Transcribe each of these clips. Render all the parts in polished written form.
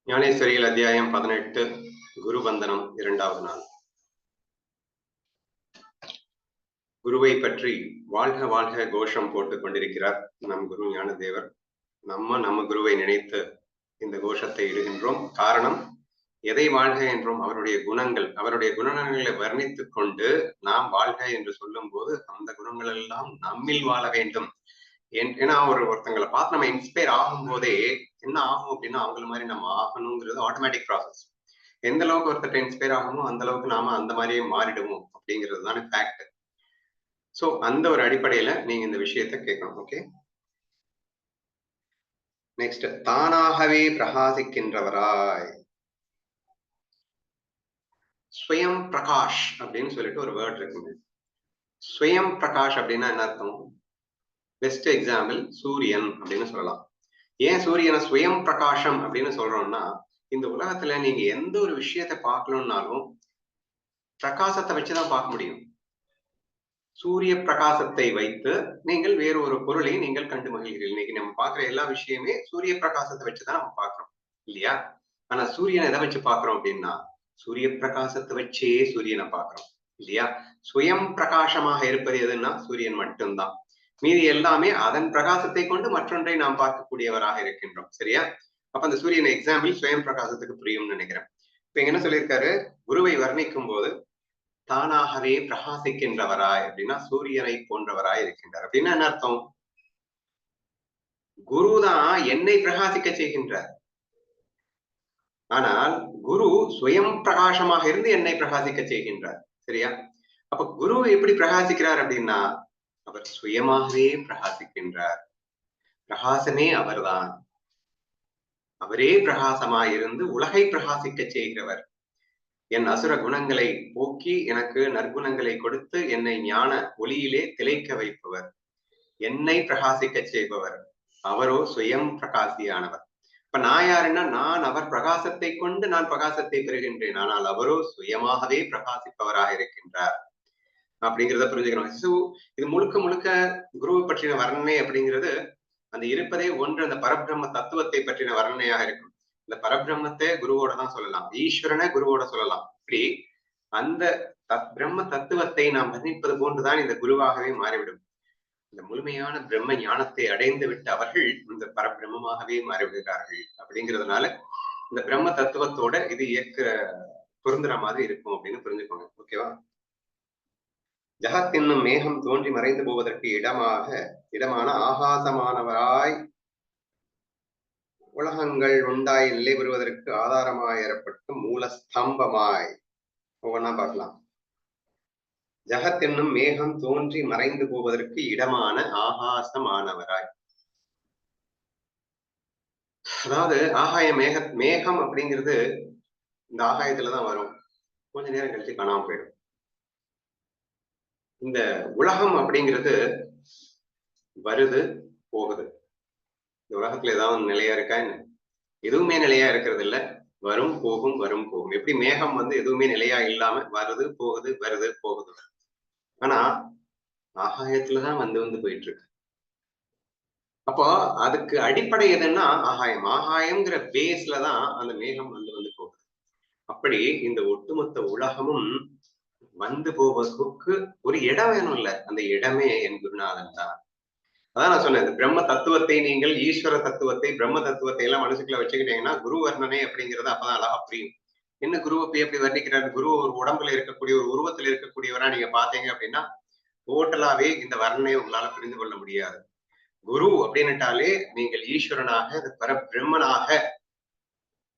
ஞானேஸ்வரியில் அத்தியாயம் 18 குருவந்தனம் இரண்டாவது நாள். குருவை பற்றி வாழ்க வாழ்க கோஷம் போட்டுக் கொண்டிருக்கிறார் நம் குரு ஞானதேவர். நம்ம குருவை நினைத்து இந்த கோஷத்தை இடுகின்றோம். காரணம், எதை வாழ்க என்றும் அவருடைய குணங்களை வர்ணித்துக் கொண்டு நாம் வாழ்க என்று சொல்லும் போது அந்த குணங்கள் எல்லாம் நம்மில் வாழ வேண்டும். ஏன்னா ஒருத்தங்களை பார்த்து நம்ம இன்ஸ்பயர் ஆகும் போதே என்ன ஆகும் அப்படின்னா அவங்கள மாதிரி நம்ம ஆகணுங்கிறது ஆட்டோமேட்டிக் ப்ராசஸ். எந்த அளவுக்கு ஒருத்தர் இன்ஸ்பயர் ஆகணுமோ அந்த அளவுக்கு நாம அந்த மாதிரியே மாறிடுவோம் அப்படிங்கிறது தானே ஃபேக்ட். ஸோ அந்த ஒரு அடிப்படையில நீங்க இந்த விஷயத்த கேட்கணும். ஓகே, நெக்ஸ்ட், தானாகவே பிரகாசிக்கின்றவராய். ஸ்வயம் பிரகாஷ் அப்படின்னு சொல்லிட்டு ஒரு வேர்ட் இருக்குங்க. ஸ்வயம் பிரகாஷ் அப்படின்னா என்ன அர்த்தம்? பெஸ்ட் எக்ஸாம்பிள் சூரியன் அப்படின்னு சொல்லலாம். ஏன் சூரியனை ஸ்வயம் பிரகாசம் அப்படின்னு சொல்றோம்னா, இந்த உலகத்துல நீங்க எந்த ஒரு விஷயத்தை பார்க்கணும்னாலும் பிரகாசத்தை வச்சுதான் பார்க்க முடியும். சூரிய பிரகாசத்தை வைத்து நீங்கள் வேறு ஒரு பொருளை நீங்கள் கண்டு மகிழ்கிறீர்கள். இன்னைக்கு நம்ம பார்க்குற எல்லா விஷயமே சூரிய பிரகாசத்தை வச்சுதான் நம்ம பார்க்கிறோம் இல்லையா? ஆனா சூரியனை எதை வச்சு பார்க்கிறோம் அப்படின்னா, சூரிய பிரகாசத்தை வச்சே சூரியனை பார்க்கிறோம் இல்லையா? சுயம் பிரகாசமாக இருப்பது எதுன்னா சூரியன் மட்டும்தான். மீதி எல்லாமே அதன் பிரகாசத்தை கொண்டு மற்றொன்றை நாம் பார்க்கக்கூடியவராக இருக்கின்றோம். சரியா? அப்ப அந்த சூரியன் எக்ஸாம்பிள் சுயம் பிரகாசத்துக்கு புரியும்னு நினைக்கிறேன். இப்ப என்ன சொல்லியிருக்காரு, குருவை வர்ணிக்கும் போது தானாகவே பிரகாசிக்கின்றவராய் அப்படின்னா சூரியனை போன்றவராய் இருக்கின்றார். அப்படின்னா என்ன அர்த்தம்? குருதான் என்னை பிரகாசிக்க செய்கின்றார். ஆனால் குரு சுயம் பிரகாசமாக இருந்து என்னை பிரகாசிக்க செய்கின்றார். சரியா? அப்ப குரு எப்படி பிரகாசிக்கிறார் அப்படின்னா, அவர் சுயமாகவே பிரகாசிக்கின்றார். பிரகாசமே அவர்தான். அவரே பிரகாசமாயிருந்து உலகை பிரகாசிக்க செய்கிறவர். என் அசுர குணங்களை போக்கி எனக்கு நற்குணங்களை கொடுத்து என்னை ஞான ஒளியிலே திளைக்க வைப்பவர், என்னை பிரகாசிக்க செய்பவர். அவரோ சுயம் பிரகாசியானவர். இப்ப நான் யாருன்னா, நான் அவர் பிரகாசத்தை கொண்டு நான் பிரகாசத்தை பெறுகின்றேன். ஆனால் அவரோ சுயமாகவே பிரகாசிப்பவராக இருக்கின்றார் அப்படிங்கிறத புரிஞ்சுக்கணும். ஸோ இது முழுக்க முழுக்க குருவை பற்றின வர்ணனை அப்படிங்கிறது அந்த இருப்பதே ஒன்று அந்த பரபிரம்ம தத்துவத்தை பற்றின வர்ணனையாக இருக்கும். இந்த பரபிரம்மத்தை குருவோட தான் சொல்லலாம், ஈஸ்வரனை குருவோட சொல்லலாம். இப்படி அந்த பிரம்ம தத்துவத்தை நாம் வர்ணிப்பது போன்றுதான் இந்த குருவாகவே மாறிவிடும். இந்த முழுமையான பிரம்ம ஞானத்தை அடைந்து விட்ட அவர்கள் இந்த பரபிரம்மமாகவே மாறிவிடுகிறார்கள். அப்படிங்கிறதுனால இந்த பிரம்ம தத்துவத்தோட இது பொருந்துற மாதிரி இருக்கும் அப்படின்னு புரிஞ்சுக்கோங்க. ஓகேவா? ஜகத் என்னும் மேகம் தோன்றி மறைந்து போவதற்கு இடமான ஆகாசமானவராய் உலகங்கள் உண்டாய் நிலை பெறுவதற்கு ஆதாரமாய் ஏற்பட்டு மூலஸ்தம்பமாய் ஒவ்வொன்னா பார்க்கலாம். ஜகத் என்னும் மேகம் தோன்றி மறைந்து போவதற்கு இடமான ஆகாசமானவராய். அதாவது மேகம் அப்படிங்கிறது இந்த ஆகாயத்துலதான் வரும், கொஞ்ச நேரம் கழிச்சு காணாம போயிடும். இந்த உலகம் அப்படிங்கிறது வருது போகுது. இந்த உலகத்துல ஏதாவது நிலையா இருக்கா என்ன? எதுவுமே நிலையா இருக்கிறது இல்ல. வரும் போகும் வரும் போகும். எப்படி மேகம் எதுவுமே நிலையா இல்லாம வருது போகுது வருது போகுது. ஆனா ஆகாயத்துலதான் வந்து போயிட்டு இருக்கு. அப்போ அதுக்கு அடிப்படை எதுன்னா ஆகாயம். ஆகாயம்ங்கிற பேஸ்லதான் அந்த மேகம் வந்து போகுது. அப்படி இந்த ஒட்டுமொத்த உலகமும் வந்து போவதற்கு ஒரு இடம் வேணும் இல்ல? அந்த இடமே என் குருநாதன் தான். அதான் நான் சொன்னேன், பிரம்ம தத்துவத்தை நீங்கள் ஈஸ்வர தத்துவத்தை பிரம்ம தத்துவத்தை எல்லாம் மனசுக்குள்ள வச்சுக்கிட்டீங்கன்னா குரு வர்ணனை அப்படிங்கிறது அப்பதான் அழகா புரியும். என்ன குரு எப்படி வர்ணிக்கிறார்? குரு ஒரு உடம்புல இருக்கக்கூடிய ஒரு உருவத்தில் இருக்கக்கூடியவரா நீங்க பாத்தீங்க அப்படின்னா டோட்டலாவே இந்த வர்ணனை உங்களால புரிந்து கொள்ள முடியாது. குரு அப்படின்னுட்டாலே நீங்கள் ஈஸ்வரனாக அது பரபிரம்மனாக,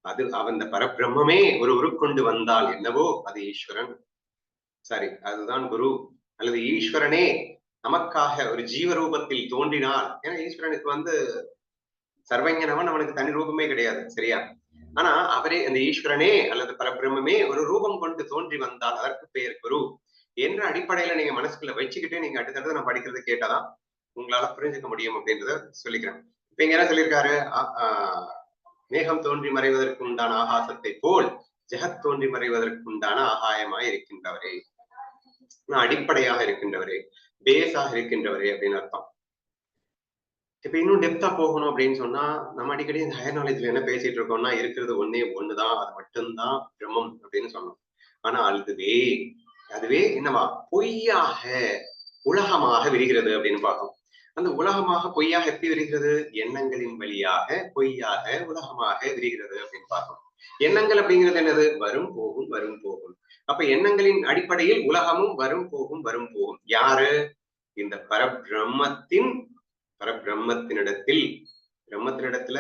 அது அந்த பரபிரம்மே ஒரு உருக்கொண்டு வந்தால் என்னவோ அது ஈஸ்வரன். சரி, அதுதான் குரு. அல்லது ஈஸ்வரனே நமக்காக ஒரு ஜீவ ரூபத்தில் தோன்றினால், ஏன்னா ஈஸ்வரனுக்கு சர்வஞனவன், அவனுக்கு தனி ரூபமே கிடையாது. சரியா? ஆனா அவரே அந்த ஈஸ்வரனே அல்லது பரபிரம்மே ஒரு ரூபம் கொண்டு தோன்றி வந்தால் அதற்கு பெயர் குரு என்ற அடிப்படையில நீங்க மனசுக்குள்ள வச்சுக்கிட்டு நீங்க அடுத்தடுத்து நான் படிக்கிறது கேட்டாதான் உங்களால புரிஞ்சுக்க முடியும் அப்படின்றத சொல்லிக்கிறேன். இப்ப இங்க என்ன சொல்லியிருக்காரு? மேகம் தோன்றி மறைவதற்கு உண்டான ஆகாசத்தை போல் ஜெகத் தோன்றி மறைவதற்கு உண்டான ஆகாயமாய் இருக்கின்றவரே, அடிப்படையாக இருக்கின்றவரே, பேஸாக இருக்கின்றவரே அப்படின்னு அர்த்தம். இப்ப இன்னும் டெப்தா போகணும் அப்படின்னு சொன்னா நம்ம அடிக்கடி இந்த ஹையர் நாலேஜ்ல என்ன பேசிட்டு இருக்கோம்னா இருக்கிறது ஒண்ணுதான், அது மட்டும்தான் பிரம்மம் அப்படின்னு சொன்னோம். ஆனா அதுவே என்னவா பொய்யாக உலகமாக விரிகிறது அப்படின்னு பார்த்தோம். அந்த உலகமாக பொய்யாக எப்படி விரிகிறது? எண்ணங்களின் வழியாக பொய்யாக உலகமாக விரிகிறது அப்படின்னு பார்த்தோம். எண்ணங்கள் அப்படிங்கிறது என்னது? வரும் போகும் வரும் போகும். அப்ப எண்ணங்களின் அடிப்படையில் உலகமும் வரும் போகும் வரும் போகும். யாரு? இந்த பிரம்மத்தினிடத்துல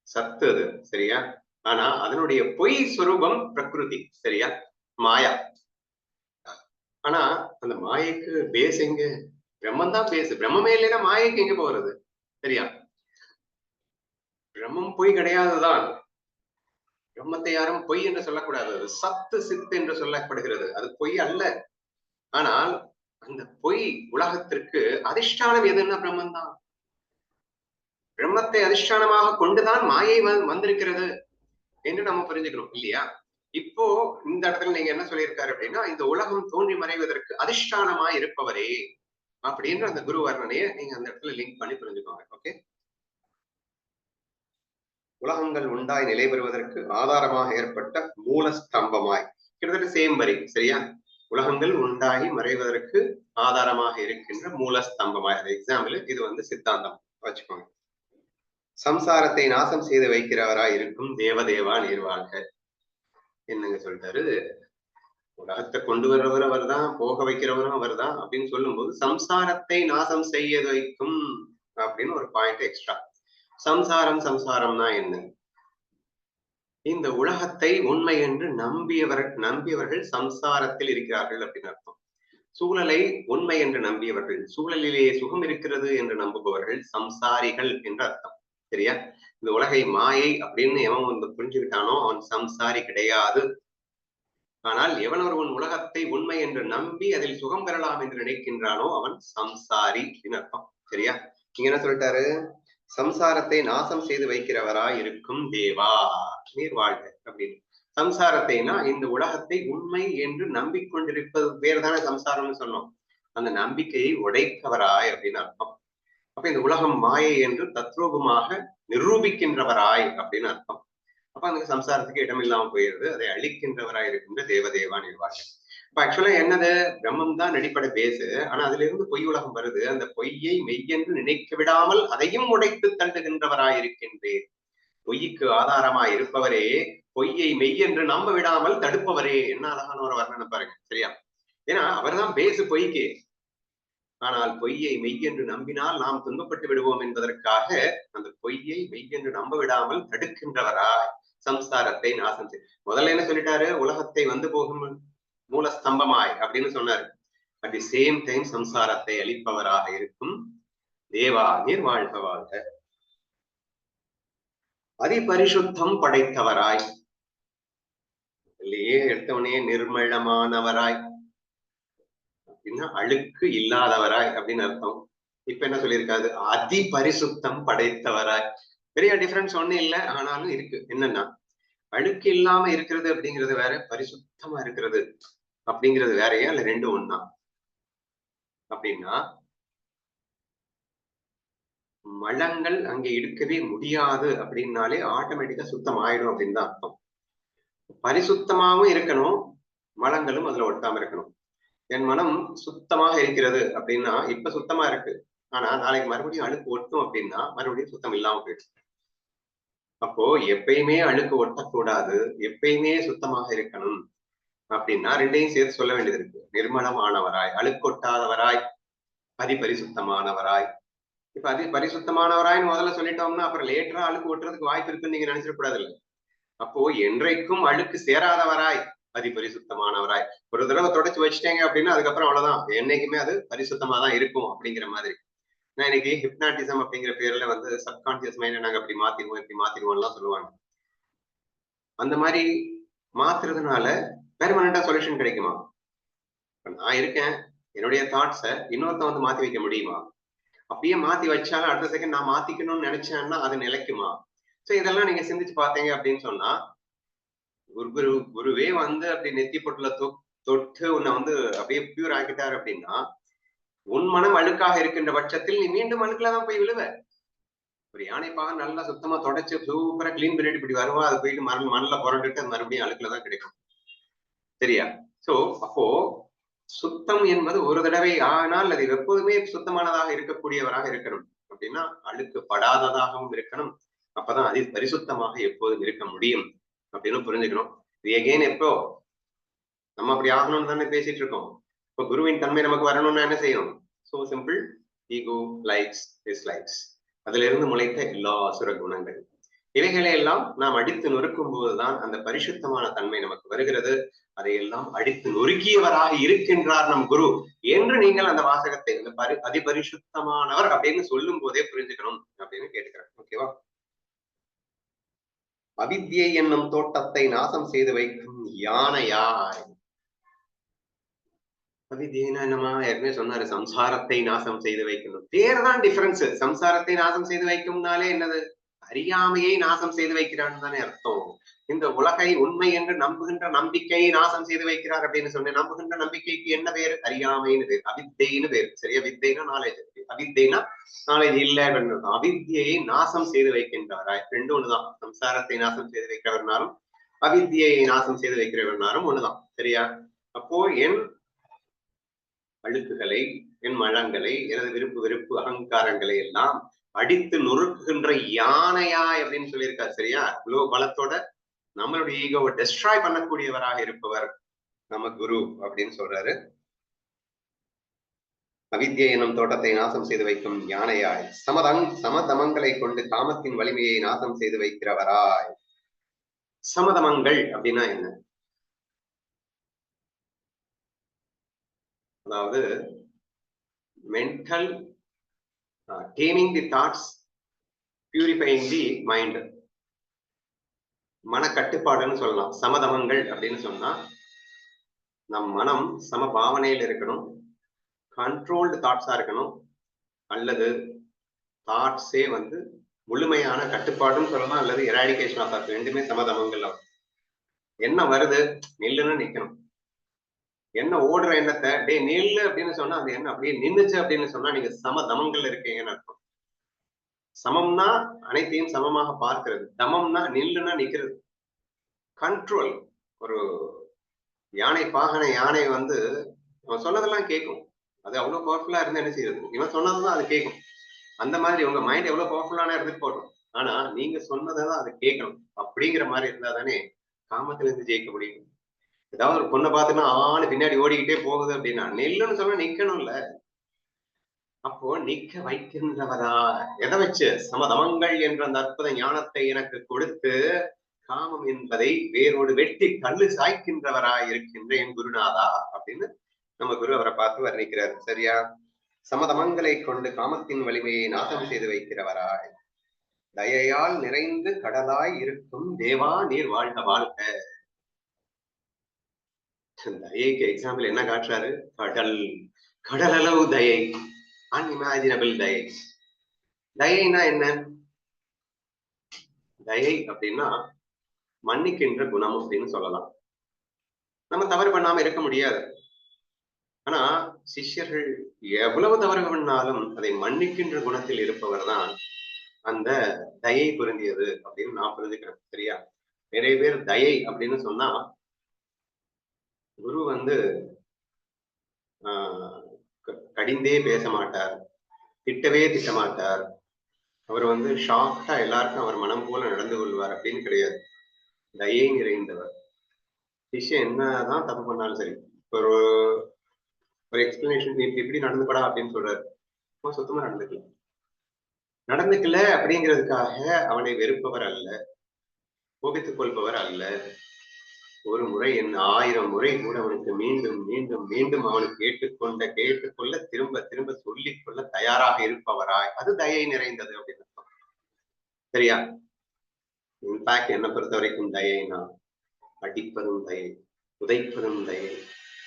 சத்து அது, சரியா? ஆனா அதனுடைய பொய் சொரூபம் பிரகிருதி, சரியா? மாயா. ஆனா அந்த மாயைக்கு பேஸ் எங்க? பிரம்மம் தான் பேஸ். பிரம்மமே இல்லைன்னா மாயைக்கு எங்க போறது? சரியா? பிரம்மம் பொய் கிடையாதுதான். பிரம்மத்தை யாரும் பொய் என்று சொல்லக்கூடாது. அது சத்து சித்து என்று சொல்லப்படுகிறது. அது பொய் அல்ல. ஆனால் அந்த பொய் உலகத்திற்கு அதிஷ்டானம் எதுன்னா பிரம்மன் தான். பிரம்மத்தை அதிஷ்டானமாக கொண்டுதான் மாயை வந்திருக்கிறது என்று நம்ம புரிஞ்சுக்கணும், இல்லையா? இப்போ இந்த இடத்துல நீங்க என்ன சொல்லியிருக்காரு அப்படின்னா, இந்த உலகம் தோன்றி மறைவதற்கு அதிஷ்டானமாய் இருப்பவரே அப்படின்ற அந்த குரு வர்ணனையை நீங்க அந்த இடத்துல லிங்க் பண்ணி புரிஞ்சுக்கோங்க. ஓகே, உலகங்கள் உண்டாய் நிலை பெறுவதற்கு ஆதாரமாக ஏற்பட்ட மூலஸ்தம்பமாய், கிட்டத்தட்ட சேம் வரி, சரியா? உலகங்கள் உண்டாகி மறைவதற்கு ஆதாரமாக இருக்கின்ற மூலஸ்தம்பமாய். அது எக்ஸாம்பிள், இது சித்தாந்தம் வச்சுக்கோங்க. சம்சாரத்தை நாசம் செய்து வைக்கிறவராய் இருக்கும் தேவதேவா நீர்வாழ்க. என்னங்க சொல்லிட்டாரு? உலகத்தை கொண்டு வர்றவர் அவர் தான், போக வைக்கிறவரும் அவர் தான் அப்படின்னு சொல்லும்போது சம்சாரத்தை நாசம் செய்ய வைக்கும் அப்படின்னு ஒரு பாயிண்ட் எக்ஸ்ட்ரா. சம்சாரம்னா என்ன? இந்த உலகத்தை உண்மை என்று நம்பியவர்கள் சம்சாரத்தில் இருக்கிறார்கள் அப்படின்னு அர்த்தம். சூழலை உண்மை என்று நம்பியவர்கள், சூழலிலே சுகம் இருக்கிறது என்று நம்புபவர்கள் சம்சாரிகள் என்று அர்த்தம், சரியா? இந்த உலகை மாயை அப்படின்னு எவன் வந்து புரிஞ்சுக்கிட்டானோ அவன் சம்சாரி கிடையாது. ஆனால் எவன் ஒருவன் உலகத்தை உண்மை என்று நம்பி அதில் சுகம் பெறலாம் என்று நினைக்கின்றானோ அவன் சம்சாரி அப்படின்னு அர்த்தம், சரியா? நீங்க என்ன சொல்லிட்டாரு? சம்சாரத்தை நாசம் செய்து வைக்கிறவராய் இருக்கும் தேவா நீர் வாழ்க அப்படின்னு. சம்சாரத்தைனா இந்த உலகத்தை உண்மை என்று நம்பிக்கொண்டிருப்பது பேர் தானே சம்சாரம்னு சொன்னோம். அந்த நம்பிக்கையை உடைத்தவராய் அப்படின்னு அர்த்தம். அப்ப இந்த உலகம் மாயை என்று தத்ரூபமாக நிரூபிக்கின்றவராய் அப்படின்னு அர்த்தம். அப்ப அந்த சம்சாரத்துக்கு இடம் இல்லாம போயிருது. அதை அழிக்கின்றவராய் இருக்கின்ற தேவதேவா நிர்வாக. இப்ப ஆக்சுவலா என்னது? பிரம்மம் தான் அடிப்படை பேசு. ஆனா அதுல இருந்து பொய் உலகம் வருது. அந்த பொய்யை மெய்யென்று நினைக்க விடாமல் அதையும் உடைத்து தள்ளுகின்றவராய் இருக்கின்றேன். பொய்க்கு ஆதாரமாய் இருப்பவரே, பொய்யை மெய்யென்று நம்ப விடாமல் தடுப்பவரே. என்ன அழகான ஒரு வர்ணனை பாருங்க, சரியா? ஏன்னா அவர்தான் பேசு பொய்க்கு. ஆனால் பொய்யை மெய்யென்று நம்பினால் நாம் துன்பப்பட்டு விடுவோம் என்பதற்காக அந்த பொய்யை மெய்யென்று நம்ப விடாமல் தடுக்கின்றவராய் சம்சாரத்தை நாசம் செய். முதல்ல என்ன சொல்லிட்டாரு? உலகத்தை வந்து போகும் மூலஸ்தம்பமாய் அப்படின்னு சொன்னாரு. அட் தி சேம் டைம் சம்சாரத்தை அளிப்பவராக இருக்கும் தேவா நீர் வாழ்க வாழ்க. அதிபரிசுத்தம் படைத்தவராய், இல்லையே எடுத்தவனே நிர்மலமானவராய் அப்படின்னா அழுக்கு இல்லாதவராய் அப்படின்னு அர்த்தம். இப்ப என்ன சொல்லியிருக்காது? அதி பரிசுத்தம் படைத்தவராய். பெரிய டிஃபரன்ஸ் ஒண்ணு இல்லை, ஆனாலும் இருக்கு. என்னன்னா அழுக்கு இல்லாம இருக்கிறது அப்படிங்கிறது வேற, பரிசுத்தமா இருக்கிறது அப்படிங்கிறது வேறையா இல்ல ரெண்டு ஒண்ணா அப்படின்னா, மலங்கள் அங்க இருக்கவே முடியாது அப்படின்னாலே ஆட்டோமேட்டிக்கா சுத்தம் ஆயிடும் அப்படின்னு தான் அர்த்தம். பரிசுத்தமாவும் இருக்கணும், மலங்களும் அதுல ஒட்டாம இருக்கணும். என் மனம் சுத்தமாக இருக்கிறது அப்படின்னா இப்ப சுத்தமா இருக்கு, ஆனா நாளைக்கு மறுபடியும் அழுக்கு ஒட்டும் அப்படின்னா மறுபடியும் சுத்தம் இல்லாம போயிடும். அப்போ எப்பயுமே அழுக்கு ஒட்டக்கூடாது, எப்பயுமே சுத்தமாக இருக்கணும் அப்படின்னா ரெண்டையும் சேர்த்து சொல்ல வேண்டியது இருக்கு. நிர்மலமானவராய், அழுக்கொட்டாதவராய், அதிபரிசுத்தமானவராய். இப்ப அதிபரிசுத்தமானவராய்னு முதல்ல சொல்லிட்டோம்னா அப்புறம் லேட்டரா அழுக்கு ஒட்டுறதுக்கு வாய்ப்பு இருக்குன்னு நீங்க நினைச்சிடக்கூடாது இல்லை. அப்போ என்றைக்கும் அழுக்கு சேராதவராய், அதிபரிசுத்தமானவராய். ஒரு தடவை தொடச்சு வச்சுட்டேங்க அப்படின்னா அதுக்கப்புறம் அவ்வளவுதான், என்னைக்குமே அது பரிசுத்தமா தான் இருக்கும் அப்படிங்கிற மாதிரி. நான் இன்னைக்கு ஹிப்னாட்டிசம் அப்படிங்கிற பேர்ல வந்து சப்கான்சியஸ் மைண்ட் நாங்க அப்படி மாத்திடுவோம்லாம் சொல்லுவாங்க. அந்த மாதிரி மாத்துறதுனால பெர்மனண்டா சொல்யூஷன் கிடைக்குமா? நான் இருக்கேன், என்னுடைய தாட்ஸை இன்னொருத்த வந்து மாத்தி வைக்க முடியுமா? அப்படியே மாத்தி வச்சாலும் அடுத்த செகண்ட் நான் மாத்திக்கணும்னு நினைச்சேன்னா அது நிலைக்குமா? சோ இதெல்லாம் நீங்க சிந்திச்சு பார்த்தீங்க அப்படின்னு சொன்னா, குருவே வந்து அப்படி நெத்தி பொட்டுல தொட்டு உன்னை வந்து அப்படியே பியூர் ஆக்கிட்டாரு அப்படின்னா, உன் மனம் அழுக்காக இருக்கின்ற பட்சத்தில் நீ மீண்டும் அழுக்குலதான் போய் விழுவ. ஒரு யானைப்பாக நல்லா சுத்தமா தொடச்சு சூப்பரா கிளீன் பண்ணிட்டு இப்படி வருவா, அது போயிட்டு மண்ணில் புரண்டுட்டு அது மறுபடியும் அழுக்குலதான் கிடைக்கும். சரியா? சோ அப்போ சுத்தம் என்பது ஒரு தடவை ஆனால் அது எப்போதுமே சுத்தமானதாக இருக்கக்கூடியவராக இருக்கணும். அப்படின்னா அழுக்கு படாததாகவும் இருக்கணும். அப்பதான் அது பரிசுத்தமாக எப்போதும் இருக்க முடியும் அப்படின்னு புரிஞ்சுக்கணும். இது எகெயின் எப்போ நம்ம அப்படி ஆகணும்னு தானே பேசிட்டு இருக்கோம். இப்போ குருவின் தன்மை நமக்கு வரணும்னா என்ன செய்யணும்? So simple. Ego, likes, dislikes, அதுல இருந்து முளைத்த எல்லா அசுர குணங்கள், இவைகளை எல்லாம் நாம் அடித்து நொறுக்கும் போதுதான் அந்த பரிசுத்தமான தன்மை நமக்கு வருகிறது. அதையெல்லாம் அடித்து நொறுக்கியவராக இருக்கின்றார் நம் குரு என்று நீங்கள் அந்த வாசகத்தை இந்த அதிபரிசுத்தமானவர் அப்படின்னு சொல்லும் போதே புரிஞ்சுக்கணும் அப்படின்னு கேட்டுக்கிறேன். ஓகேவா? அவித்யை என்னும் தோட்டத்தை நாசம் செய்து வைக்கும் யானையாய். அவித்யைனா என்னமா? ஏற்கனவே சொன்னாரு, சம்சாரத்தை நாசம் செய்து வைக்கணும். பேர்தான் டிஃபரன்ஸ். சம்சாரத்தை நாசம் செய்து வைக்கும்னாலே என்னது? அறியாமையை நாசம் செய்து வைக்கிறான்னு தானே அர்த்தம். இந்த உலகை உண்மை என்று நம்புகின்ற நம்பிக்கையை நாசம் செய்து வைக்கிறார் அப்படின்னு சொன்னேன். நம்புகின்ற நம்பிக்கைக்கு என்ன பேரு? அறியாமைன்னு பேர், அவித்தைன்னு பேர். சரியா? வித்தைனா நாலேஜ், அவித்தைனா நாலேஜ் இல்ல. அவித்தியை நாசம் செய்து வைக்கின்றாரா? ரெண்டு ஒண்ணுதான். சம்சாரத்தை நாசம் செய்து வைக்கிறவர்னாலும் அவித்தியை நாசம் செய்து வைக்கிறவர்னாலும் ஒண்ணுதான். சரியா? அப்போ என் அழுக்குகளை, என் மழங்களை, எனது விருப்பு வெறுப்பு அகங்காரங்களை எல்லாம் அடித்து நொறுக்குகின்ற யானையாய் அப்படின்னு சொல்லியிருக்காரு. சரியா? இவ்வளவு பலத்தோட நம்மளுடைய ஈகோவை டெஸ்ட்ராய் பண்ணக்கூடியவராக இருப்பவர் நம்ம குரு அப்படின்னு சொல்றாரு. அவித்யை எனும் தோட்டத்தை நாசம் செய்து வைக்கும் யானையாய், சமதமங்களை கொண்டு காமத்தின் வலிமையை நாசம் செய்து வைக்கிறவராய். சமதமங்கள் அப்படின்னா என்ன? அதாவது mental taming the thoughts, purifying the mind, மன கட்டுப்பாடுன்னு சொல்லலாம். சமதமங்கள் அப்படின்னு சொன்னா நம் மனம் சம பாவனையில் இருக்கணும், கண்ட்ரோல்டு தாட்ஸா இருக்கணும், அல்லது தாட்ஸே வந்து முழுமையான கட்டுப்பாடுன்னு சொல்லலாம், அல்லது எராடிகேஷன் ஆஃப் தாட்ஸ். ரெண்டுமே சமதமங்கள். என்ன வருது நெல்லுன்னு நிக்கணும். என்ன ஓடுற எண்ணத்தை டே நெல்லு அப்படின்னு சொன்னா அந்த எண்ணம் அப்படியே நின்னுச்சு அப்படின்னு சொன்னா நீங்க சமதமங்கள் இருக்கீங்கன்னு அர்த்தம். சமம்னா அனைத்தையும் சமமாக பார்க்கிறது, தமம்னா நில்லுன்னா நிக்கிறது. கண்ட்ரோல். ஒரு யானை பாகனை, யானை வந்து அவன் சொன்னதெல்லாம் கேட்கும். அது அவ்வளவு பவர்ஃபுல்லா இருந்து என்ன செய்யுது? இவன் சொன்னதுதான் அது கேட்கும். அந்த மாதிரி உங்க மைண்ட் எவ்வளவு பவர்ஃபுல்லான இருந்துட்டு போட்டோம், ஆனா நீங்க சொன்னதான் அது கேட்கணும். அப்படிங்கிற மாதிரி இருந்தா தானே காமத்துல இருந்து ஜெயிக்க முடியும். ஏதாவது ஒரு பொண்ணை பார்த்துன்னா ஆளு பின்னாடி ஓடிக்கிட்டே போகுது அப்படின்னா நெல்லுன்னு சொன்னா நிக்கணும்ல. அப்போ நிக்க வைக்கின்றவரா எதை வச்சு? சமதமங்கள் என்ற அந்த அற்புத ஞானத்தை எனக்கு கொடுத்து காமம் என்பதை வேரோடு வெட்டி கல்லு சாய்க்கின்றவராய் இருக்கின்ற என் குருநாதா அப்படின்னு நம்ம குரு அவரை பார்த்து வர்ணிக்கிறார். சரியா? சமதமங்களை கொண்டு காமத்தின் வலிமையை நாசம் செய்து வைக்கிறவராய், தயையால் நிறைந்து கடலாய் இருக்கும் தேவா நீர் வாழ்க வாழ்க. தயைக்கு எக்ஸாம்பிள் என்ன காட்டுறாரு? கடல். கடல் அளவு தயை, அன்இமேஜினபிள் தயை. தயைனா என்ன? தயை அப்படின்னா மன்னிக்கின்ற குணம் அப்படின்னு சொல்லலாம். நம்ம தவறு பண்ணாம இருக்க முடியாது. ஆனா சிஷ்யர்கள் எவ்வளவு தவறு பண்ணாலும் அதை மன்னிக்கின்ற குணத்தில் இருப்பவர் தான் அந்த தயை பொருந்தியது அப்படின்னு நான் புரிஞ்சுக்கிறேன். சரியா? நிறைய பேர் தயை அப்படின்னு சொன்னா குரு வந்து கடிந்தே பேச மாட்டார், திட்டவே திட்டமாட்டார், அவர் வந்து ஷார்ட்டா எல்லாருக்கும் அவர் மனம் போல நடந்து கொள்வார் அப்படின்னு கிடையாது. தயை நிறைந்தவர். சிஷ்யன் என்னதான் தப்பு பண்ணாலும் சரி, ஒரு ஒரு எக்ஸ்பிளனேஷன் எப்படி நடந்துக்கடா அப்படின்னு சொல்றாரு, சுத்தமா நடந்துக்கல அப்படிங்கிறதுக்காக அவனை வெறுப்பவர் அல்ல, கோபித்துக் கொள்பவர் அல்ல. ஒரு முறை என்ன 1000 முறை கூட அவனுக்கு மீண்டும் மீண்டும் மீண்டும் அவனுக்கு கேட்டுக்கொள்ள திரும்ப திரும்ப சொல்லிக் கொள்ள தயாராக இருப்பவராய், அது தயை நிறைந்தது அப்படின்னு. சரியா? இன்ஃபேக்ட் என்னை பொறுத்த வரைக்கும் தயைனா அடிப்பதும் தயை, உதைப்பதும் தயை,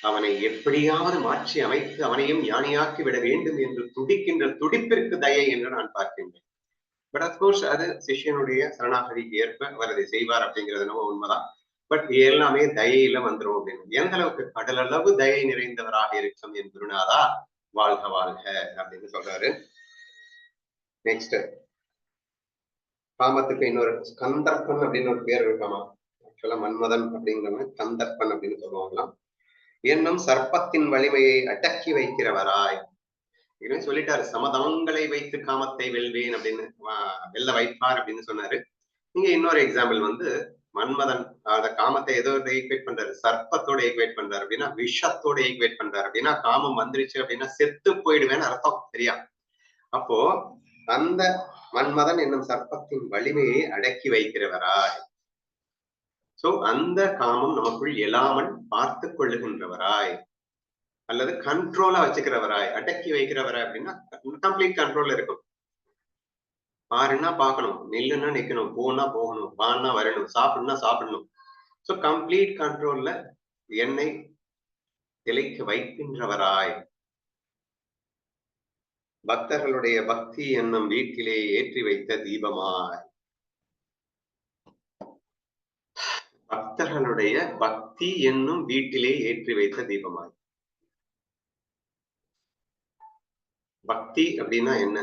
அவனை எப்படியாவது மாற்றி அமைத்து அவனையும் ஞானியாக்கி விட வேண்டும் என்று துடிக்கின்ற துடிப்பிற்கு தயை என்று நான் பார்க்கின்றேன். பட் அப்கோர்ஸ் அது சிஷ்யனுடைய சரணாகதிக்கு ஏற்ப அவர் அதை செய்வார் அப்படிங்கிறது நம்ம உண்மைதான். பட் எல்லாமே தயையில வந்துரும் அப்படின்னு. எந்த அளவுக்கு? கடல் அளவு தயை நிறைந்தவராக இருக்கும் என் குருநாதா வாழ்க வாழ்க அப்படின்னு சொல்றாரு. நெக்ஸ்ட், காமத்துக்கு இன்னொரு கந்தர்ப்பன் அப்படின்னு ஒரு பேர் இருக்காமா. ஆக்சுவலா மன்மதன் அப்படிங்கிறவன் கந்தர்ப்பன் அப்படின்னு சொல்லுவாங்களாம். என்னும் சர்ப்பத்தின் வலிமையை அடக்கி வைக்கிறவராய். இதுவே சொல்லிட்டாரு, சமதமங்களை வைத்து காமத்தை வெல்வேன் அப்படின்னு வெல்ல வைப்பார் அப்படின்னு சொன்னாரு. இங்க இன்னொரு எக்ஸாம்பிள் வந்து மன்மதன் அந்த காமத்தை ஏதோ ஈக்குவேட் பண்றாரு, சர்ப்பத்தோட ஈக்குவேட் பண்றாரு அப்படின்னா விஷத்தோட ஈக்குவேட் பண்றாரு அப்படின்னா காமம் வந்துருச்சு அப்படின்னா செத்து போயிடுவேன்னு அர்த்தம். சரியா? அப்போ அந்த மன்மதன் என்னும் சர்ப்பத்தின் வலிமையை அடக்கி வைக்கிறவராய், சோ அந்த காமம் நமக்குள் எழாமல் பார்த்து கொள்ளுகின்றவராய் அல்லது கண்ட்ரோலா வச்சுக்கிறவராய், அடக்கி வைக்கிறவராய் அப்படின்னா கம்ப்ளீட் கண்ட்ரோல்ல இருக்கும். பாருன்னா பார்க்கணும், நில்லுன்னா நிக்கணும், போனா போகணும், வான்னா வரணும், சாப்பிடணும்னா சாப்பிடணும். சோ கம்ப்ளீட் கண்ட்ரோல்ல என்னை திளைக்க வைக்கின்றவராய், பக்தர்களுடைய பக்தி என்னும் வீட்டிலே ஏற்றி வைத்த தீபமாய், பக்தர்களுடைய பக்தி என்னும் வீட்டிலே ஏற்றி வைத்த தீபமாய். பக்தி அப்படின்னா என்ன?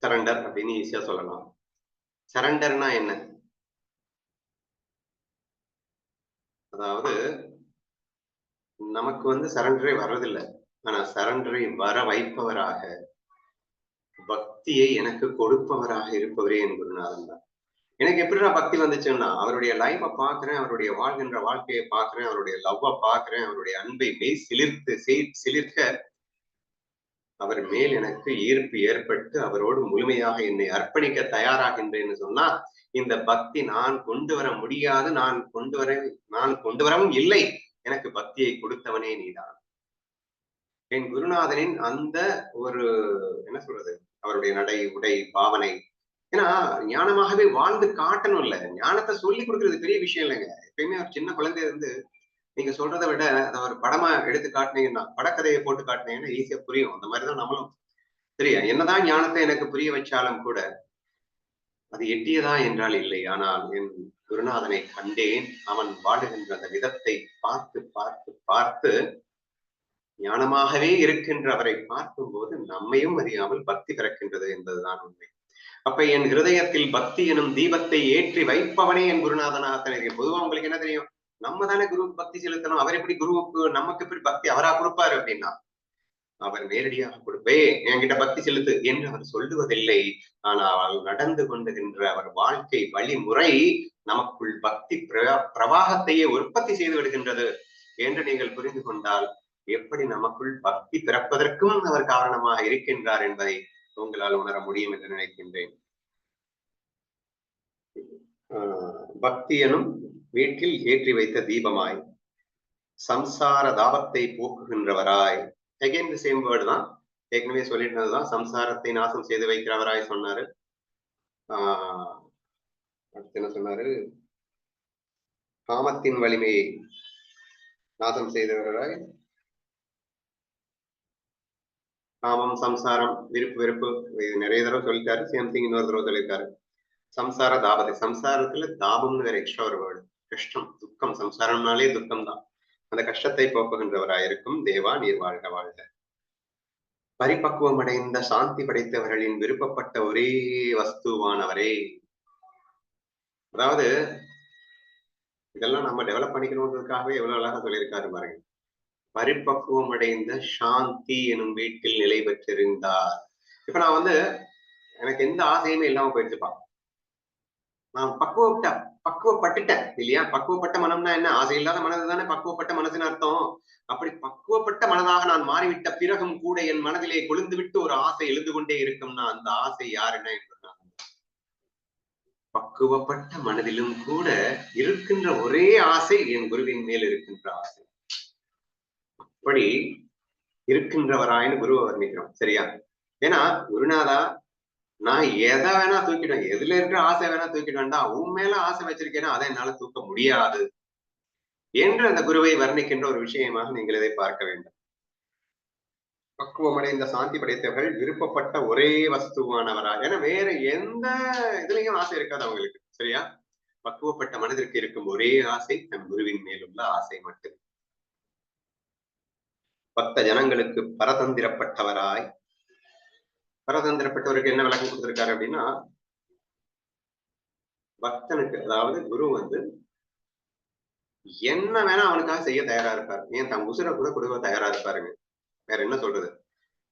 சரண்டர் அப்படின்னு ஈஸியா சொல்லலாம். சரண்டர்னா என்ன? அதாவது நமக்கு வந்து சரண்டரே வர்றதில்லை, ஆனா சரண்டரை வர வைப்பவராக, பக்தியை எனக்கு கொடுப்பவராக இருப்பவரே என் குருநாதன் தான். எனக்கு எப்படிடா பக்தி வந்துச்சுன்னா, அவருடைய லைஃப பாக்குறேன், அவருடைய வாழ்கின்ற வாழ்க்கையை பாக்குறேன், அவருடைய லவ்வ பாக்குறேன், அவருடைய அன்பை மெய் சிலிர்க்க அவர் மேல் எனக்கு ஈர்ப்பு ஏற்பட்டு அவரோடு முழுமையாக என்னை அர்ப்பணிக்க தயாராகின்றேன்னு சொன்னா, இந்த பக்தி நான் கொண்டு வர முடியாது, நான் கொண்டு வரவும் இல்லை. எனக்கு பக்தியை கொடுத்தவனே நீதான். என் குருநாதனின் அந்த ஒரு என்ன சொல்றது, அவருடைய நடை உடை பாவனை, ஏன்னா ஞானமாகவே வாழ்ந்து காட்டணும் இல்ல, ஞானத்தை சொல்லி கொடுக்கறது பெரிய விஷயம் இல்லைங்க. எப்பயுமே ஒரு சின்ன குழந்தைய இருந்து நீங்க சொல்றதை விட அதை ஒரு படமா எடுத்து காட்டினீங்கன்னா, படக்கதையை போட்டு காட்டினீங்கன்னா ஈஸியா புரியும். அந்த மாதிரிதான் நம்மளும். சரியா? என்னதான் ஞானத்தை எனக்கு புரிய வச்சாலும் கூட அது எட்டியதா என்றால் இல்லை. ஆனால் என் குருநாதனை கண்டேன், அவன் வாழுகின்ற அந்த விதத்தை பார்த்து பார்த்து பார்த்து ஞானமாகவே இருக்கின்ற அவரை பார்க்கும் போது நம்மையும் அறியாமல் பக்தி பிறக்கின்றது என்பதுதான் உண்மை. அப்ப என் ஹிருதயத்தில் பக்தி எனும் தீபத்தை ஏற்றி வைப்பவனே என் குருநாதனாக தெரியும். பொதுவா உங்களுக்கு என்ன தெரியும்? நம்ம தானே குருவுக்கு பக்தி செலுத்தணும், அவர் எப்படி குருவுக்கு நமக்கு எப்படி பக்தி அவரா கொடுப்பாரு அப்படின்னா, அவர் நேரடியாக கொடுப்பே என்கிட்ட பக்தி செலுத்து என்று அவர் சொல்லுவதில்லை. ஆனால் நடந்து கொண்டுகின்ற அவர் வாழ்க்கை வழிமுறை நமக்குள் பக்தி பிரவாகத்தையே உற்பத்தி செய்து விடுகின்றது என்று நீங்கள் புரிந்து கொண்டால், எப்படி நமக்குள் பக்தி பிறப்பதற்கும் அவர் காரணமாக இருக்கின்றார் என்பதை உங்களால் உணர முடியும் என்று நினைக்கின்றேன். பக்தி எனும் வீட்டில் ஏற்றி வைத்த தீபமாய், சம்சார தாபத்தை போக்குகின்றவராய், அகைன் தி சேம் வேர்டு தான், ஏற்கனவே சொல்லிட்டதுதான். சம்சாரத்தை நாசம் செய்து வைக்கிறவராய் சொன்னாரு. அடுத்து என்ன சொன்னாரு? காமத்தின் வலிமையை நாசம் செய்தவராய், காமம் சம்சாரம் விருப்பு வெறுப்பு நிறைய தடவை சொல்லிட்டாரு. சேம் திங் இன்னொரு தடவை சொல்லியிருக்காரு. சம்சார தாபத்தை, சம்சாரத்துல தாபம்னு வேற எக்ஸ்ட்ரா ஒரு வேர்டு, கஷ்டம் துக்கம், சம்சாரம்னாலே துக்கம் தான். அந்த கஷ்டத்தை போக்குகின்றவராயிருக்கும் தேவா நீர் வாழ்க வாழ்க. பரிபக்குவம் அடைந்த சாந்தி படைத்தவர்களின் விருப்பப்பட்ட ஒரே வஸ்துவானவரே. அதாவது இதெல்லாம் நம்ம டெவலப் பண்ணிக்கணுன்றதுக்காகவே எவ்வளவு அழகா சொல்லியிருக்காரு பாருங்க. பரிபக்குவம் அடைந்த சாந்தி எனும் வீட்டில் நிலை பெற்றிருந்தார். இப்ப நான் வந்து எனக்கு எந்த ஆசையுமே இல்லாம போயிடுச்சுப்பா, நான் பக்குவப்பட்டுட்டேன் இல்லையா? பக்குவப்பட்ட மனம்னா என்ன? ஆசை இல்லாத மனது தானே பக்குவப்பட்ட மனசுன்னு அர்த்தம். அப்படி பக்குவப்பட்ட மனதாக நான் மாறிவிட்ட பிறகும் கூட என் மனதிலே கொழுந்து விட்டு ஒரு ஆசை எழுந்து கொண்டே இருக்கும்னா அந்த ஆசை யாருன்னா பக்குவப்பட்ட மனதிலும் கூட இருக்கின்ற ஒரே ஆசை என் குருவின் மேல் இருக்கின்ற ஆசை. அப்படி இருக்கின்றவராயின்னு குருவை வர்ணிக்கிறோம். சரியா? ஏன்னா குருநாதா நான் எதை வேணா தூக்கிடுவேன், எதுல இருக்கிற ஆசை வேணா தூக்கிடுவேன்டா, உன் மேல ஆசை வச்சிருக்கேன்னா அதை என்னால தூக்க முடியாது என்று அந்த குருவை வர்ணிக்கின்ற ஒரு விஷயமாக நீங்கள் இதை பார்க்க வேண்டும். பக்குவமடைந்த சாந்தி படைத்தவர்கள் விருப்பப்பட்ட ஒரே வஸ்துவானவரா, ஏன்னா வேற எந்த இதுலயும் ஆசை இருக்காது அவங்களுக்கு. சரியா? பக்குவப்பட்ட மனதிற்கு இருக்கும் ஒரே ஆசை தன் குருவின் மேலுள்ள ஆசை மட்டும். பக்த ஜனங்களுக்கு பரதந்திரப்பட்டவராய், பரதந்திரப்பட்டவருக்கு என்ன விளக்கம் கொடுத்திருக்காரு அப்படின்னா, பக்தனுக்கு அதாவது குரு வந்து என்ன வேணா அவனுக்காக செய்ய தயாரா இருப்பாரு. ஏன் தன் உசுரை கூட கொடுக்க தயாரா இருப்பாருங்க. வேற என்ன சொல்றது?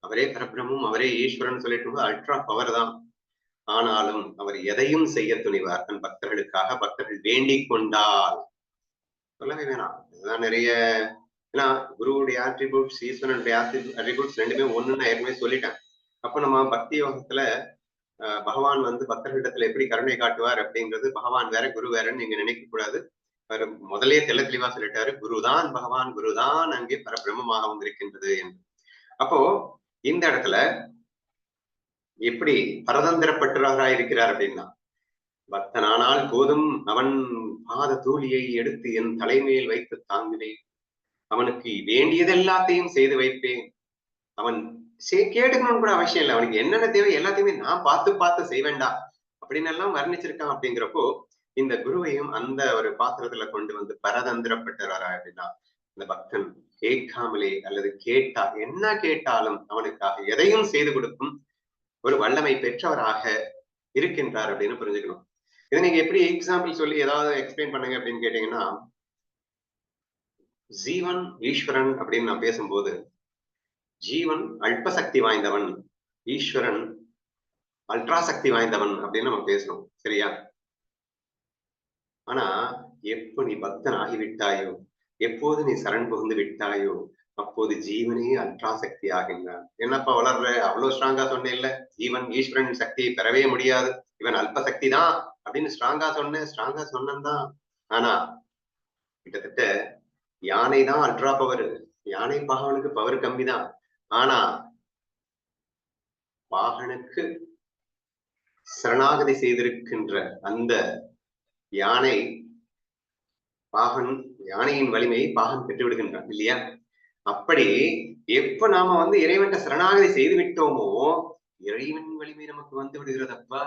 அவரே பரபிரமும் அவரே ஈஸ்வரன் சொல்லிட்டு அல்ட்ரா பவர் தான். ஆனாலும் அவர் எதையும் செய்ய துணிவார் தன் பக்தர்களுக்காக. பக்தர்கள் வேண்டிக் கொண்டால் சொல்லவே வேணாம். இதுதான் நிறைய. ஏன்னா குருவுடைய ஆட்ரிபியூட்ஸ் ஈஸ்வரனுடைய ஆட்ரிபியூட்ஸ் ரெண்டுமே ஒண்ணுன்னு நான் ஏற்கனவே சொல்லிட்டேன். அப்ப நம்ம பக்தி யோகத்துல பகவான் வந்து பக்தர்களிடத்துல எப்படி கருணை காட்டுவார் அப்படிங்கிறது பகவான் வேற குரு வேறன்னு நீங்க நினைக்க கூடாது. அவர் முதலே தெள்ள தெளிவா சொல்லிட்டாரு, குருதான் பகவான், குருதான் அங்கே பரபிரம்மமாக வந்திருக்கின்றது என்று. அப்போ இந்த இடத்துல எப்படி பரதந்திரப்பட்டவராக இருக்கிறார் அப்படின்னா, பக்தனானால் போதும் அவன் பாத தூளியை எடுத்து என் தலைமையில் வைத்து தாங்குவேன், அவனுக்கு வேண்டியது எல்லாத்தையும் செய்து வைப்பேன், அவன் கேட்டுக்கணும்னு கூட அவசியம் இல்லை, அவனுக்கு என்னென்ன தேவை எல்லாத்தையுமே நான் பார்த்து பார்த்து செய்வேண்டா அப்படின்னு எல்லாம் வர்ணிச்சிருக்கான். அப்படிங்கிறப்போ இந்த குருவையும் அந்த ஒரு பாத்திரத்துல கொண்டு வந்து பரதந்திரப்பட்டவரா அப்படின்னா, இந்த பக்தன் கேட்காமலே அல்லது கேட்டா என்ன கேட்டாலும் அவனுக்காக எதையும் செய்து கொடுக்கும் ஒரு வல்லமை பெற்றவராக இருக்கின்றார் அப்படின்னு புரிஞ்சுக்கணும். இதை நீங்க எப்படி எக்ஸாம்பிள் சொல்லி ஏதாவது எக்ஸ்பிளைன் பண்ணுங்க அப்படின்னு கேட்டீங்கன்னா, ஜீவன் ஈஸ்வரன் அப்படின்னு நான் பேசும்போது, ஜீவன் அல்ப சக்தி வாய்ந்தவன், ஈஸ்வரன் அல்ட்ரா சக்தி வாய்ந்தவன் அப்படின்னு நம்ம பேசணும், சரியா? ஆனா எப்போ நீ பக்தன் ஆகிவிட்டாயோ, எப்போது நீ சரண் புகுந்து விட்டாயோ, அப்போது ஜீவனே அல்ட்ரா சக்தி ஆகின்றான். என்னப்பா வளர்ற, அவ்வளவு ஸ்ட்ராங்கா சொன்னே இல்ல, ஜீவன் ஈஸ்வரன் சக்தியை பெறவே முடியாது, இவன் அல்ப சக்தி தான் அப்படின்னு ஸ்ட்ராங்கா சொன்னதான். ஆனா கிட்டத்தட்ட யானை தான் அல்ட்ரா பவர், யானை பாகவனுக்கு பவர் கம்மி தான். ஆனா பாகனுக்கு சரணாகதி செய்திருக்கின்ற அந்த யானை பாகன், யானையின் வலிமையை பாகன் பெற்று விடுகின்றான் இல்லையா? அப்படி எப்ப நாம வந்து இறைவன் சரணாகதி செய்து விட்டோமோ, இறைவன் வலிமை நமக்கு வந்து விடுகிறதப்பா.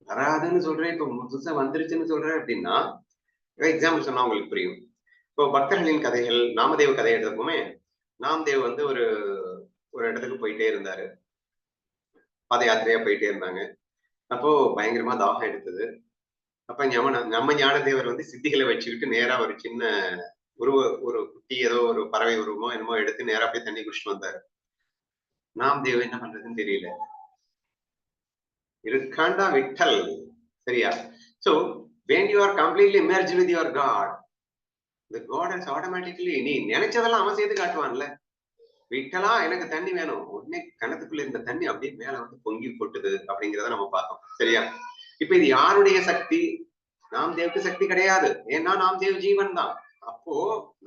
வராதுன்னு சொல்றேன், இப்ப புதுசா வந்துருச்சுன்னு சொல்றேன் அப்படின்னா, எக்ஸாம்பிள் சொன்னா உங்களுக்கு புரியும். இப்போ பக்தர்களின் கதைகள், நாமதேவ கதை எடுத்தப்போமே, நாமதேவ் வந்து ஒரு ஒரு இடத்துக்கு போயிட்டே இருந்தாரு, பாத யாத்திரையா போயிட்டே இருந்தாங்க. அப்போ பயங்கரமா தாகம் எடுத்தது. அப்ப நம்ம ஞானதேவர் வந்து சித்திகளை வச்சுக்கிட்டு நேரா ஒரு சின்ன ஒரு குட்டி ஏதோ ஒரு பறவை உருவமோ என்னமோ எடுத்து நேரா போய் தண்ணி குடிச்சிட்டு வந்தாரு. நாமதேவ் என்ன பண்றதுன்னு தெரியல, இருக்காண்டா விட்டல், சரியா? So when you are completely merged with your God, the God has automatically, நீ நினைச்சதெல்லாம் அவன் செய்து காட்டுவான்ல. விட்டலா எனக்கு தண்ணி வேணும், உடனே கணத்துக்குள்ள இருந்த தண்ணி அப்படியே மேல வந்து பொங்கி போட்டுது அப்படிங்கிறத நம்ம பார்த்தோம், சரியா? இப்ப இது யாருடைய சக்தி? நாம்தேவுக்கு சக்தி கிடையாது, ஏன்னா நாம்தேவ் ஜீவன் தான். அப்போ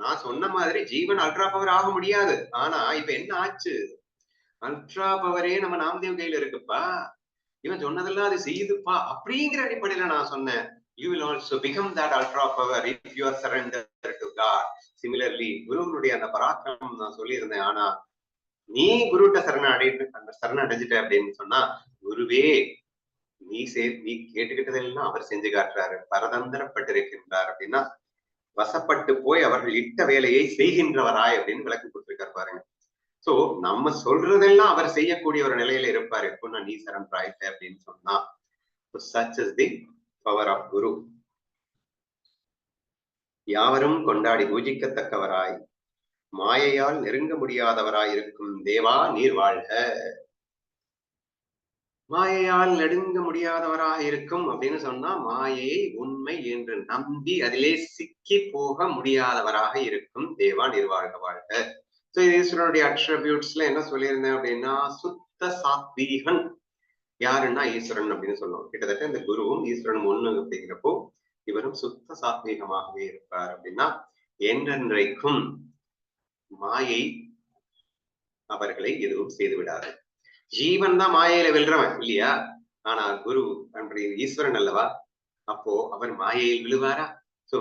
நான் சொன்ன மாதிரி ஜீவன் அல்ட்ரா பவர் ஆக முடியாது. ஆனா இப்ப என்ன ஆச்சு, அல்ட்ரா பவரே நம்ம நாம்தேவ் கையில இருக்குப்பா, இவன் சொன்னதெல்லாம் அது செய்யுதுப்பா அப்படிங்கிற அடிப்படையில நான் சொன்னேன். You will also become that ultra power if you are surrendered to God. Similarly, குருவனுடைய அந்த பராக்கிரமம் நான் சொல்லியிருந்தேன். ஆனா நீ குருட்ட சரணடைஞ்சிட்ட அப்படின்னு சொன்னா, குருவே நீ கேட்டுக்கிட்டதெல்லாம் அவர் செஞ்சு காட்டுறாரு, பரதந்திரப்பட்டிருக்கின்றார் அப்படின்னா, வசப்பட்டு போய் அவர்கள் இட்ட வேலையை செய்கின்றவராய் அப்படின்னு விளக்கு கொடுத்திருக்காரு பாருங்க. சோ நம்ம சொல்றதெல்லாம் அவர் செய்யக்கூடிய ஒரு நிலையில இருப்பாரு எப்போ நான் நீ சரண்டர் ஆயிட்ட அப்படின்னு சொன்னா. such is the power of குரு. யாவரும் கொண்டாடி பூஜிக்கத்தக்கவராய், மாயையால் நெருங்க முடியாதவராய் இருக்கும் தேவா நீர் வாழ்க. மாயையால் நெருங்க முடியாதவராக இருக்கும் அப்படின்னு சொன்னா, மாயையை உண்மை என்று நம்பி அதிலே சிக்கி போக முடியாதவராக இருக்கும் தேவா நீர் வாழ்க வாழ்க. சோ ஈஸ்வரனுடைய அட்ரிபியூட்ஸ்ல என்ன சொல்லியிருந்தேன் அப்படின்னா, சுத்த சாத்வீகன் யாருன்னா ஈஸ்வரன் அப்படின்னு சொல்லுவோம். கிட்டத்தட்ட இந்த குருவும் ஈஸ்வரனும் ஒண்ணு அப்படிங்கிறப்போ இவரும் சுத்த சாத்வீகமாகவே இருப்பார். அப்படின்னா என்றென்றைக்கும் மாயை அவர்களை எதுவும் செய்து விடாது. ஜீவன் தான் மாயையில வெல்றவன் இல்லையா? ஆனா குரு அப்படி ஈஸ்வரன் அல்லவா, அப்போ அவர் மாயையில் விழுவாரா? சோ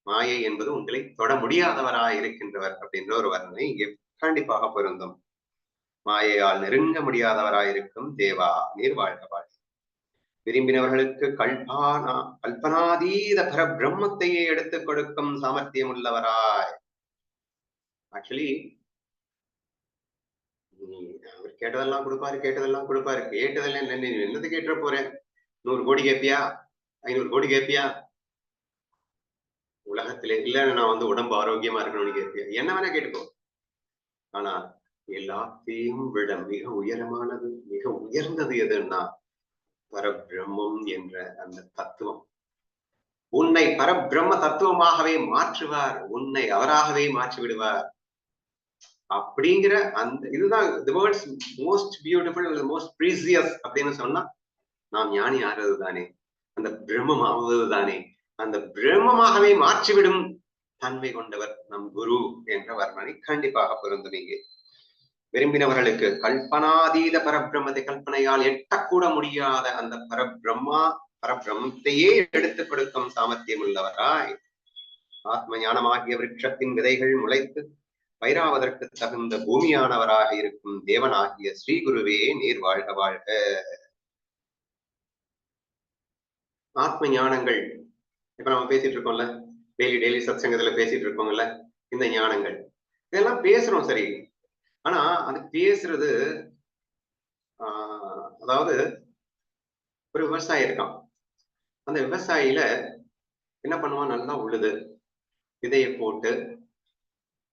மாயை என்பது உங்களை தொட முடியாதவராய் இருக்கின்றவர் அப்படின்ற ஒரு வர்ணனை இங்கே கண்டிப்பாக பொருந்தும். மாயையால் நெருங்க முடியாதவராயிருக்கும் தேவா நீர் வாழ்க வாழ்க. விரும்பினவர்களுக்கு கல்பனாதீத பர பிரம்மத்தையே எடுத்துக் கொடுக்கும் சாமர்த்தியம் உள்ளவராய். ஆக்சுவலி அவர் கேட்டதெல்லாம் கொடுப்பாரு, கேட்டதெல்லாம் கொடுப்பாரு. கேட்டதெல்லாம் என்ன, நீ என்னது கேட்டுற போறேன்? 100 கோடி கேட்பியா? 500 கோடி கேட்பியா? உலகத்திலே இல்ல, நான் வந்து உடம்பு ஆரோக்கியமா இருக்கணும்னு கேட்பியா? என்ன வேணா கேட்டுக்கோ. ஆனா எல்லாத்தையும் விட மிக உயரமானது, மிக உயர்ந்தது எதுன்னா பரபிரம்மம் என்ற அந்த தத்துவம். உன்னை பரபிரம்ம தத்துவமாகவே மாற்றுவார், உன்னை அவராகவே மாற்றி விடுவார். அப்படிங்கிற அந்த இதுதான் the world's most beautiful, most precious அப்படின்னு சொன்னா நாம் ஞானி ஆகிறது தானே, அந்த பிரம்மம் ஆவது தானே, அந்த பிரம்மமாகவே மாற்றிவிடும் தன்மை கொண்டவர் நம் குரு என்ற வர்ணனை கண்டிப்பாக பொருந்தும். இங்கே விரும்பினவர்களுக்கு கல்பனாதீத பரபிரம்மத்தை, கல்பனையால் எட்டக்கூட முடியாத அந்த பரபிரம்மத்தையே எடுத்துக் கொடுக்கும் சாமர்த்தியம் உள்ளவராய் ஆத்ம ஞானமாகிய விருட்சத்தின் விதைகள் முளைத்து பயிராவதற்கு தகுந்த பூமியானவராக இருக்கும் தேவனாகிய ஸ்ரீ குருவே நீர் வாழ்க வாழ்க. ஆத்ம ஞானங்கள் இப்ப நம்ம பேசிட்டு இருக்கோம்ல, டெய்லி சத்சங்கத்துல பேசிட்டு இருக்கோங்கல்ல, இந்த ஞானங்கள் இதெல்லாம் பேசுறோம் சரி. ஆனா அது பேசுறது அதாவது ஒரு விவசாயி இருக்கான். அந்த விவசாயில என்ன பண்ணுவான், நல்லா உழுது விதையை போட்டு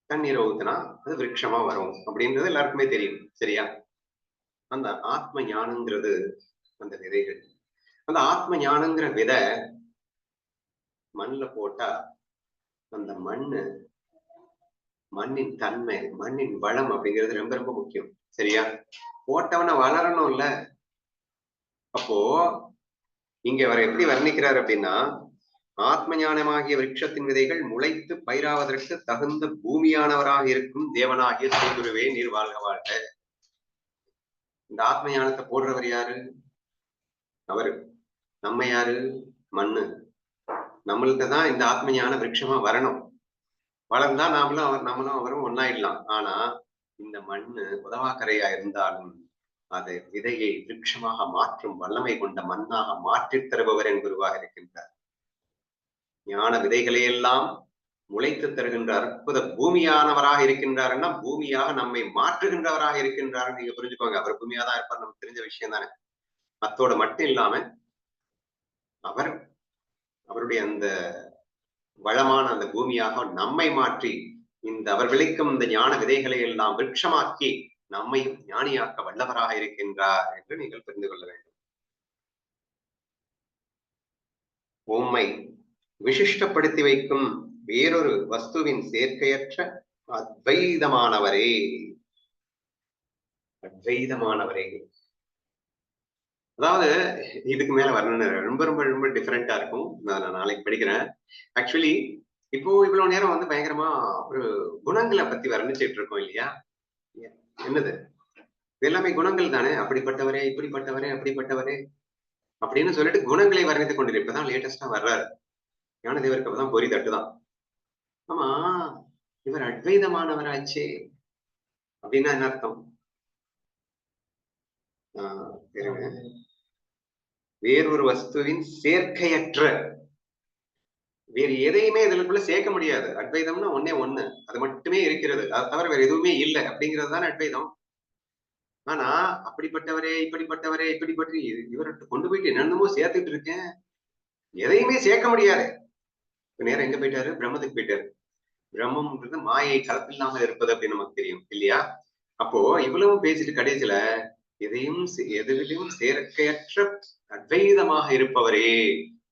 தண்ணீரை ஊத்துனா அது விருட்சமா வரும் அப்படின்றது எல்லாருக்குமே தெரியும் சரியா. அந்த ஆத்ம ஞானங்கிறது அந்த விதைகள். அந்த ஆத்ம ஞானங்கிற விதை மண்ணுல போட்டா அந்த மண்ணின் தன்மை, மண்ணின் வளம் அப்படிங்கிறது ரொம்ப ரொம்ப முக்கியம் சரியா. போட்டவன வளரணும் இல்ல. அப்போ இங்க அவர் எப்படி வர்ணிக்கிறார் அப்படின்னா, ஆத்ம ஞானமாகிய விருட்சத்தின் விதைகள் முளைத்து பயிராவதற்கு தகுந்த பூமியானவராக இருக்கும் தேவனாகிய ஸ்ரீ குருவே நீர் வாழ்க வாழ்க. இந்த ஆத்ம ஞானத்தை போடுறவர் யாரு? அவரு. நம்ம யாரு? மண்ணு. நம்மளுக்கு தான் இந்த ஆத்ம ஞான விருட்சமா வரணும். வளர்ந்தா நம்மளும் அவரும் ஒன்னாயிடலாம். ஆனா இந்த மண்ணு உதவாக்கரையா இருந்தாலும் அதை விதையை விருட்சமாக மாற்றும் வல்லமை கொண்ட மண்ணாக மாற்றித் தருபவர் என் குருவாக இருக்கின்றார். ஞான விதைகளை எல்லாம் முளைத்து தருகின்ற அற்புத பூமியானவராக இருக்கின்றாருன்னா பூமியாக நம்மை மாற்றுகின்றவராக இருக்கின்றார். நீங்க புரிஞ்சுக்கோங்க, அவர் பூமியா தான் இருப்பார், நமக்கு தெரிஞ்ச விஷயம் தானே. அத்தோட மட்டும் இல்லாம அவருடைய அந்த வளமான அந்த பூமியாக நம்மை மாற்றி அவர் விளைக்கும் இந்த ஞான விதைகளை எல்லாம் விருட்சமாக்கி நம்மையும் ஞானியாக்க வல்லவராக இருக்கின்றார் என்று நீங்கள் புரிந்து கொள்ள வேண்டும். உம்மை விசிஷ்டப்படுத்தி வைக்கும் வேறொரு வஸ்துவின் சேர்க்கையற்ற அத்வைதமானவரே. அத்வைதமானவரே அதாவது இதுக்கு மேல வரணும்னு ரொம்ப ரொம்ப ரொம்ப டிஃபரெண்டா இருக்கும். நான் நாளைக்கு படிக்கிறேன். ஆக்சுவலி இப்போ இவ்வளவு நேரம் வந்து பயங்கரமா ஒரு குணங்களை பத்தி வர்ணிச்சுட்டு இருக்கோம் இல்லையா. என்னது எல்லாமே குணங்கள் தானே. அப்படிப்பட்டவரே, இப்படிப்பட்டவரே, அப்படிப்பட்டவரே அப்படின்னு சொல்லிட்டு குணங்களை வர்ணித்துக் கொண்டிரு. இப்பதான் லேட்டஸ்டா வர்றாரு ஞானதேவருக்கு. அப்பதான் பொறி தட்டுதான். ஆமா, இவர் அத்வைதமானவராச்சே அப்படின்னா என்ன அர்த்தம்? வேறொரு வஸ்துவின் சேர்க்கையற்ற, வேறு எதையுமே இதுக்குள்ள சேர்க்க முடியாது. அத்வைதம்னா ஒன்னே ஒண்ணு, அது மட்டுமே இருக்கிறது, அது தவிர வேற எதுவுமே இல்லை அப்படிங்கிறது தானே அத்வைதம். ஆனா அப்படிப்பட்டவரே, இப்படிப்பட்டவரே, இப்படிப்பட்ட இவர்கிட்ட கொண்டு போயிட்டு என்னென்னமோ சேர்த்துட்டு இருக்கேன், எதையுமே சேர்க்க முடியாது. நேரம் எங்க போயிட்டாரு? பிரம்மத்துக்கு போயிட்டாரு. பிரம்மம்ன்றது மாயை கலப்பில்லாமல் இருப்பது அப்படின்னு நமக்கு தெரியும் இல்லையா. அப்போ இவ்வளவு பேசிட்டு கடைசியில எதிலும் சேர்க்கையற்ற அத்வைதமாக இருப்பவரே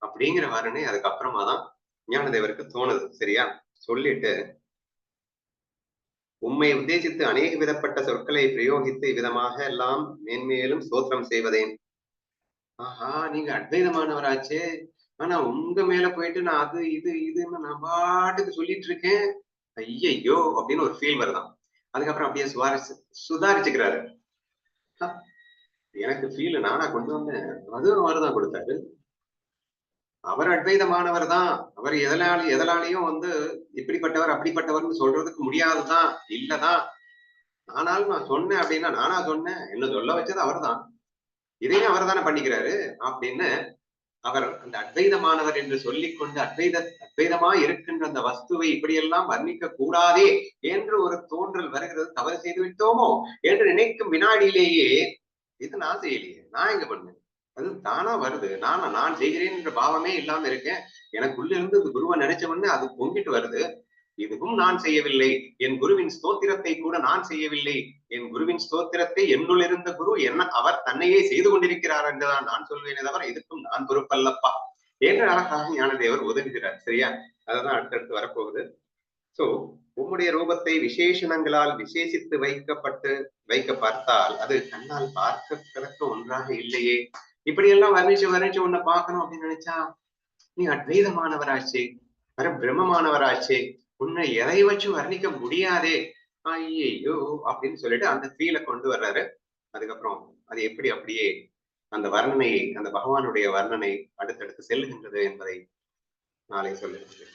அப்படிங்கிற வாரனே அதுக்கப்புறமா தான் ஞானதேவருக்கு தோணுது சரியா. சொல்லிட்டு உம்மை உத்தேசித்து அநேக விதப்பட்ட சொற்களை பிரயோகித்து இவ்விதமாக எல்லாம் மேன்மேலும் சோத்திரம் செய்வதேன். ஆஹா, நீங்க அத்வைதமானவராச்சே, ஆனா உங்க மேல போயிட்டு நான் அது இதுன்னு நான் பாட்டுக்கு சொல்லிட்டு இருக்கேன், ஐயையோ அப்படின்னு ஒரு ஃபீல் வருதான். அதுக்கப்புறம் அப்படியே சுதாரிச்சுக்கிறாரு. எனக்கு ஃபீல் நானா கொண்டு வந்தேன், அதுவும் அவர்தான் கொடுத்தாரு. அவர் அத்வைதமானவர் தான். அவர் எதனாலையும் வந்து இப்படிப்பட்டவர் அப்படிப்பட்டவர்னு சொல்றதுக்கு முடியாதுதான், இல்லதான். ஆனாலும் நான் சொன்னேன் அப்படின்னா நானா சொன்னேன், என்ன சொல்ல வச்சது அவர் தான், இதையும் அவர் தானே பண்ணிக்கிறாரு அப்படின்னு அவர் அந்த அத்வைதமானவர் என்று சொல்லிக்கொண்டு அத்வைதமா இருக்கின்ற அந்த வஸ்துவை இப்படியெல்லாம் வர்ணிக்க கூடாதே என்று ஒரு தோன்றல் வருகிறது. தவறு செய்து விட்டோமோ என்று நினைக்கும் வினாடியிலேயே இது நான் செய்யலையே, நான் எங்க பண்ணேன், அது தானா வருது, நான் செய்கிறேன் என்ற பாவமே இல்லாம இருக்கேன். எனக்குள்ள இருந்து குருவை நினைச்ச உடனே அது பொங்கிட்டு வருது. இதுவும் நான் செய்யவில்லை, என் குருவின் ஸ்தோத்திரத்தை கூட நான் செய்யவில்லை, என் குருவின் ஸ்தோத்திரத்தை என்னுள் இருந்த குரு அவர் தன்னையே செய்து கொண்டிருக்கிறார் என்றுதான் நான் சொல்வேனே தவிர இதுக்கும் நான் பொறுப்பல்லப்பா என்று அழகாக ஞானதேவர் உதவுகிறார். சரியா? அதுதான் அடுத்தடுத்து வரப்போகுது. சோ உம்முடைய ரூபத்தை விசேஷணங்களால் விசேஷித்து வைக்க பார்த்தால் அது கண்ணால் பார்க்க ஒன்றாக இல்லையே. இப்படியெல்லாம் வர்ணிச்சு உன்னை பார்க்கணும் அப்படின்னு நினைச்சா நீ அத்வைதமானவராச்சே, பிரம்மமானவராச்சே, உன்னை எதை வச்சு வர்ணிக்க முடியாதே, ஐயோ அப்படின்னு சொல்லிட்டு அந்த ஃபீலை கொண்டு வர்றாரு. அதுக்கப்புறம் அது எப்படி அப்படியே அந்த வர்ணனை, அந்த பகவானுடைய வர்ணனை அடுத்தடுத்து செல்லுகின்றது என்பதை நாளை சொல்லுகிறேன்.